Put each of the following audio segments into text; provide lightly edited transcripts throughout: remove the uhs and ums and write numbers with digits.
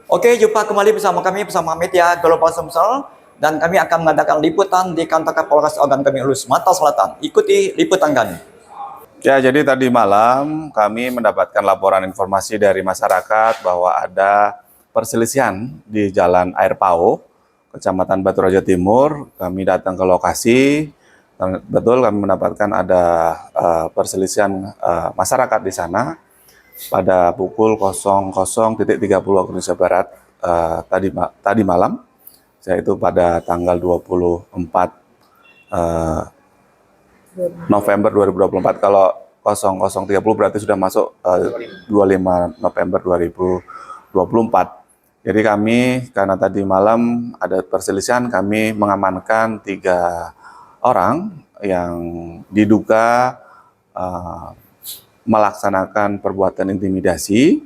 Oke, jumpa kembali bersama kami, bersama Media Global Sumsel. Dan kami akan mengadakan liputan di kantor Kapolres Ogan kami Hulu Sumatera Selatan. Ikuti liputan kami. Ya, jadi tadi malam kami mendapatkan laporan informasi dari masyarakat bahwa ada perselisihan di Jalan Air Pau, Kecamatan Batu Raja Timur. Kami datang ke lokasi, dan betul kami mendapatkan ada perselisihan masyarakat di sana pada pukul 00.30 waktu Indonesia Barat tadi malam, yaitu pada tanggal 24 November 2024. Kalau 00.30 berarti sudah masuk 25 November 2024. Jadi kami, karena tadi malam ada perselisihan, kami mengamankan 3 orang yang diduga melaksanakan perbuatan intimidasi.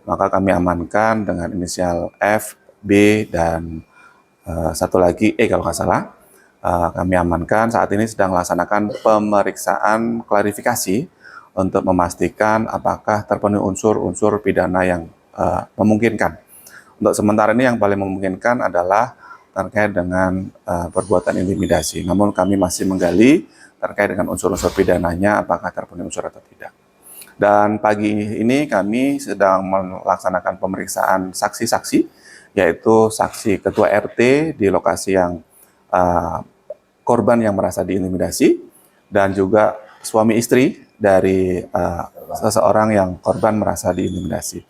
Maka kami amankan dengan inisial F, B, dan satu lagi E kalau nggak salah. Kami amankan, saat ini sedang melaksanakan pemeriksaan klarifikasi untuk memastikan apakah terpenuhi unsur-unsur pidana yang memungkinkan. Untuk sementara ini yang paling memungkinkan adalah terkait dengan perbuatan intimidasi. Namun kami masih menggali terkait dengan unsur-unsur pidananya apakah terpenuhi unsur atau tidak. Dan pagi ini kami sedang melaksanakan pemeriksaan saksi-saksi, yaitu saksi ketua RT di lokasi yang korban yang merasa diintimidasi, dan juga suami istri dari seseorang yang korban merasa diintimidasi.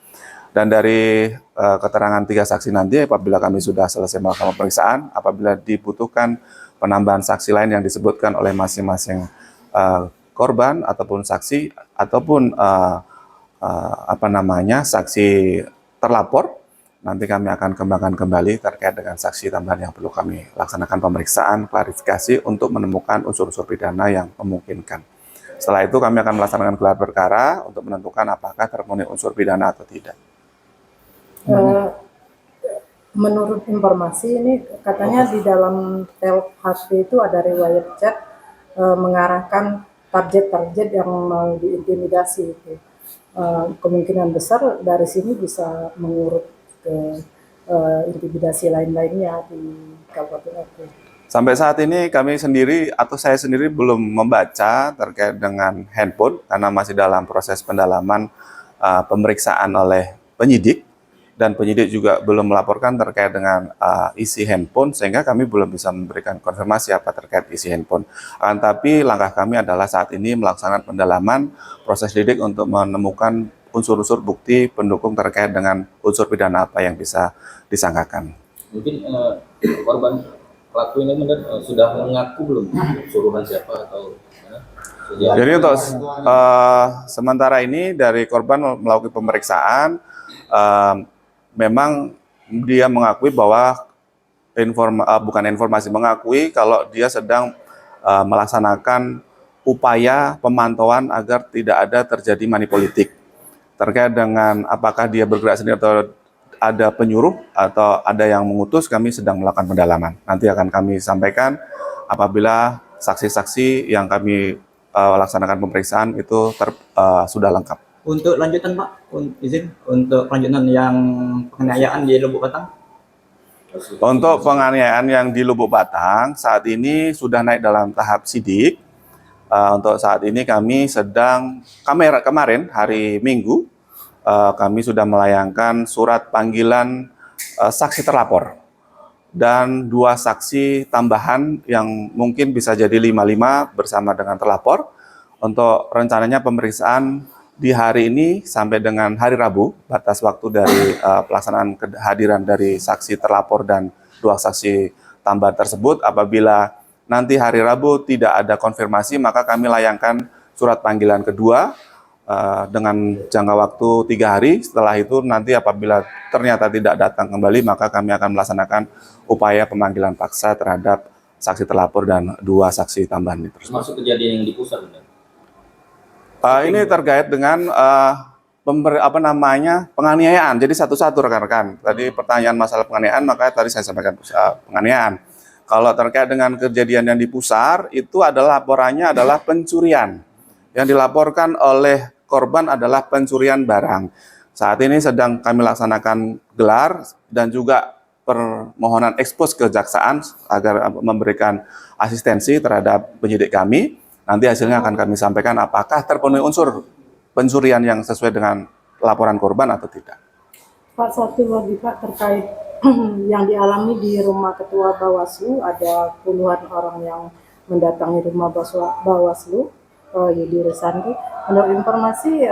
Dan dari keterangan 3 saksi nanti, apabila kami sudah selesai melakukan pemeriksaan, apabila dibutuhkan penambahan saksi lain yang disebutkan oleh masing-masing korban ataupun saksi ataupun saksi terlapor, nanti kami akan kembangkan kembali terkait dengan saksi tambahan yang perlu kami laksanakan pemeriksaan, klarifikasi untuk menemukan unsur-unsur pidana yang memungkinkan. Setelah itu kami akan melaksanakan gelar perkara untuk menentukan apakah terpenuhi unsur pidana atau tidak. Menurut informasi ini katanya di dalam tel HP itu ada riwayat chat mengarahkan target-target yang mau diintimidasi itu. Kemungkinan besar dari sini bisa mengurut ke intimidasi lain-lainnya di Kabupaten Oke. Sampai saat ini kami sendiri atau saya sendiri belum membaca terkait dengan handphone karena masih dalam proses pendalaman pemeriksaan oleh penyidik, dan penyidik juga belum melaporkan terkait dengan isi handphone, sehingga kami belum bisa memberikan konfirmasi apa terkait isi handphone. Tapi langkah kami adalah saat ini melaksanakan pendalaman proses lidik untuk menemukan unsur-unsur bukti pendukung terkait dengan unsur pidana apa yang bisa disangkakan. Mungkin korban pelaku ini sudah mengaku belum suruhan siapa atau Jadi untuk sementara ini dari korban melakukan pemeriksaan, memang dia mengakui bahwa mengakui kalau dia sedang melaksanakan upaya pemantauan agar tidak ada terjadi money politik. Terkait dengan apakah dia bergerak sendiri atau ada penyuruh atau ada yang mengutus, kami sedang melakukan pendalaman. Nanti akan kami sampaikan apabila saksi-saksi yang kami laksanakan pemeriksaan itu sudah lengkap. Untuk lanjutan Pak, izin untuk lanjutan yang penganiayaan di Lubuk Batang. Untuk penganiayaan yang di Lubuk Batang saat ini sudah naik dalam tahap sidik. Untuk saat ini kami sedang kemarin hari Minggu kami sudah melayangkan surat panggilan saksi terlapor dan 2 saksi tambahan yang mungkin bisa jadi 5-5 bersama dengan terlapor. Untuk rencananya pemeriksaan di hari ini sampai dengan hari Rabu, batas waktu dari pelaksanaan kehadiran dari saksi terlapor dan 2 saksi tambahan tersebut. Apabila nanti hari Rabu tidak ada konfirmasi, maka kami layangkan surat panggilan kedua dengan jangka waktu 3 hari. Setelah itu nanti apabila ternyata tidak datang kembali, maka kami akan melaksanakan upaya pemanggilan paksa terhadap saksi terlapor dan 2 saksi tambahan itu. Termasuk kejadian yang di pusat, benar? Ini terkait dengan penganiayaan. Jadi satu-satu rekan-rekan. Tadi pertanyaan masalah penganiayaan, maka tadi saya sampaikan penganiayaan. Kalau terkait dengan kejadian yang di Pusar, itu adalah laporannya adalah pencurian. Yang dilaporkan oleh korban adalah pencurian barang. Saat ini sedang kami laksanakan gelar dan juga permohonan ekspos kejaksaan agar memberikan asistensi terhadap penyidik kami. Nanti hasilnya akan kami sampaikan apakah terpenuhi unsur pencurian yang sesuai dengan laporan korban atau tidak. Pak, satu lagi Pak terkait yang dialami di rumah Ketua Bawaslu, ada puluhan orang yang mendatangi rumah Bawaslu, Yudi Rusandi. Menurut informasi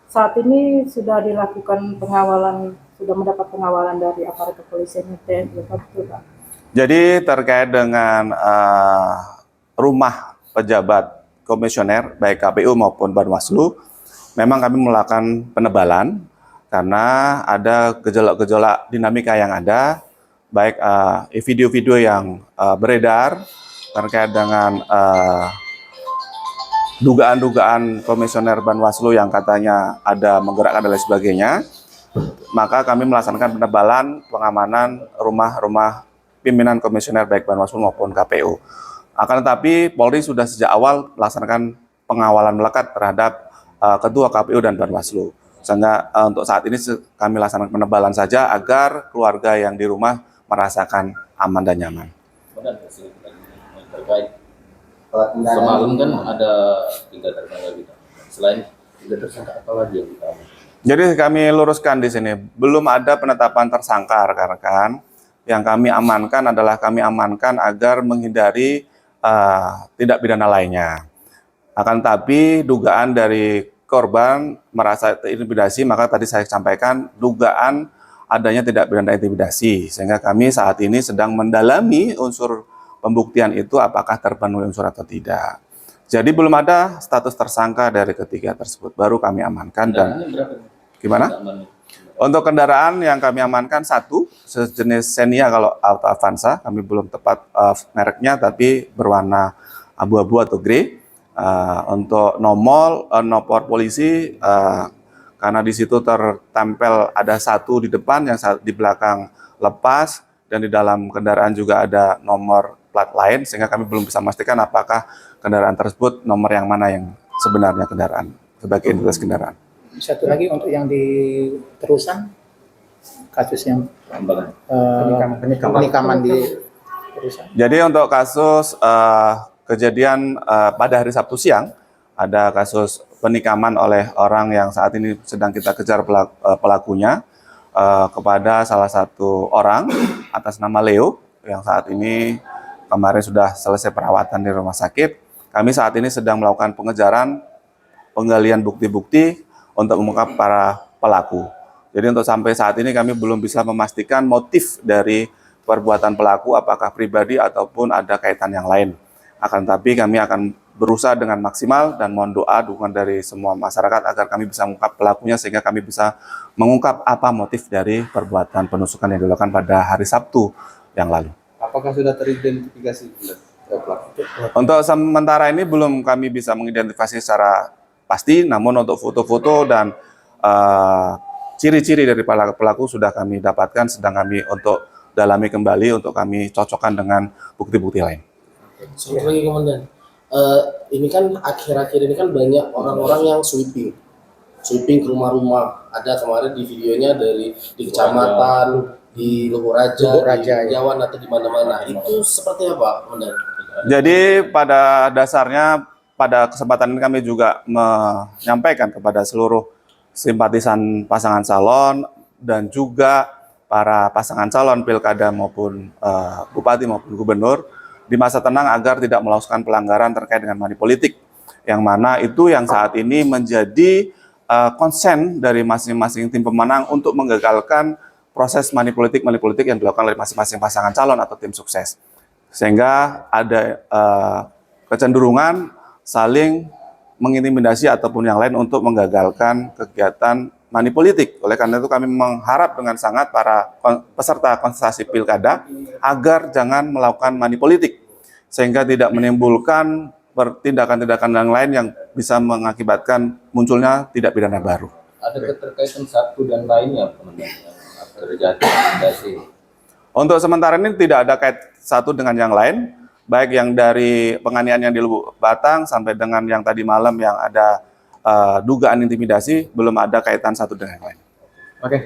saat ini sudah dilakukan pengawalan, sudah mendapat pengawalan dari aparat kepolisian TNI, betul Pak? Jadi terkait dengan rumah pejabat komisioner baik KPU maupun Bawaslu, memang kami melakukan penebalan karena ada gejolak-gejolak dinamika yang ada, baik video-video yang beredar terkait dengan dugaan-dugaan komisioner Bawaslu yang katanya ada menggerakkan dan lain sebagainya. Maka kami melaksanakan penebalan pengamanan rumah-rumah pimpinan komisioner baik Bawaslu maupun KPU. Akan tetapi Polri sudah sejak awal melaksanakan pengawalan melekat terhadap Ketua KPU dan Bawaslu. Sehingga untuk saat ini kami laksanakan penebalan saja agar keluarga yang di rumah merasakan aman dan nyaman. Benar terkait semalam kan ada 3 tersangka kita. Selain 3 tersangka apa lagi yang kita amankan? Jadi kami luruskan di sini, belum ada penetapan tersangka rekan-rekan. Yang kami amankan adalah kami amankan agar menghindari tindak pidana lainnya. Akan tapi dugaan dari korban merasa terintimidasi, maka tadi saya sampaikan dugaan adanya tidak pidana intimidasi. Sehingga kami saat ini sedang mendalami unsur pembuktian itu apakah terpenuhi unsur atau tidak. Jadi belum ada status tersangka dari ketiga tersebut, baru kami amankan. Dan gimana? Untuk kendaraan yang kami amankan satu, sejenis Xenia kalau Auto Avanza, kami belum tepat mereknya, tapi berwarna abu-abu atau grey. Untuk nomor polisi, karena di situ tertempel ada satu di depan, yang di belakang lepas, dan di dalam kendaraan juga ada nomor plat lain, sehingga kami belum bisa memastikan apakah kendaraan tersebut nomor yang mana yang sebenarnya kendaraan, sebagai identitas kendaraan. Satu lagi untuk yang di Terusan, kasus yang penikaman di Terusan. Jadi untuk kasus kejadian pada hari Sabtu siang, ada kasus penikaman oleh orang yang saat ini sedang kita kejar pelakunya kepada salah satu orang atas nama Leo, yang saat ini kemarin sudah selesai perawatan di rumah sakit. Kami saat ini sedang melakukan pengejaran, penggalian bukti-bukti untuk mengungkap para pelaku. Jadi untuk sampai saat ini kami belum bisa memastikan motif dari perbuatan pelaku, apakah pribadi ataupun ada kaitan yang lain. Akan tapi kami akan berusaha dengan maksimal dan mohon doa dukungan dari semua masyarakat agar kami bisa mengungkap pelakunya, sehingga kami bisa mengungkap apa motif dari perbuatan penusukan yang dilakukan pada hari Sabtu yang lalu. Apakah sudah teridentifikasi pelaku? Untuk sementara ini belum kami bisa mengidentifikasi secara pasti, namun untuk foto-foto dan ciri-ciri dari pelaku sudah kami dapatkan, sedang kami untuk dalami kembali untuk kami cocokkan dengan bukti-bukti lain. Satu lagi Komandan, ini kan akhir-akhir ini kan banyak orang-orang yang sweeping ke rumah-rumah. Ada kemarin di videonya di kecamatan, di Luhur Raja, di Jawan atau di mana-mana. Itu seperti apa, Komandan? Jadi pada dasarnya pada kesempatan ini kami juga menyampaikan kepada seluruh simpatisan pasangan calon dan juga para pasangan calon pilkada maupun bupati maupun gubernur di masa tenang agar tidak melakukan pelanggaran terkait dengan money politik, yang mana itu yang saat ini menjadi konsen dari masing-masing tim pemenang untuk menggagalkan proses money politik yang dilakukan oleh masing-masing pasangan calon atau tim sukses, sehingga ada kecenderungan saling mengintimidasi ataupun yang lain untuk menggagalkan kegiatan money politik. Oleh karena itu kami mengharap dengan sangat para peserta kontestasi pilkada agar jangan melakukan money politik, sehingga tidak menimbulkan tindakan-tindakan yang lain yang bisa mengakibatkan munculnya tindak pidana baru. Ada keterkaitan satu dan lainnya Komandan yang terjadi intimidasi. Untuk sementara ini tidak ada kait satu dengan yang lain, baik yang dari penganiayaan yang di Lubuk Batang sampai dengan yang tadi malam yang ada dugaan intimidasi, belum ada kaitan satu dengan yang lain. Oke.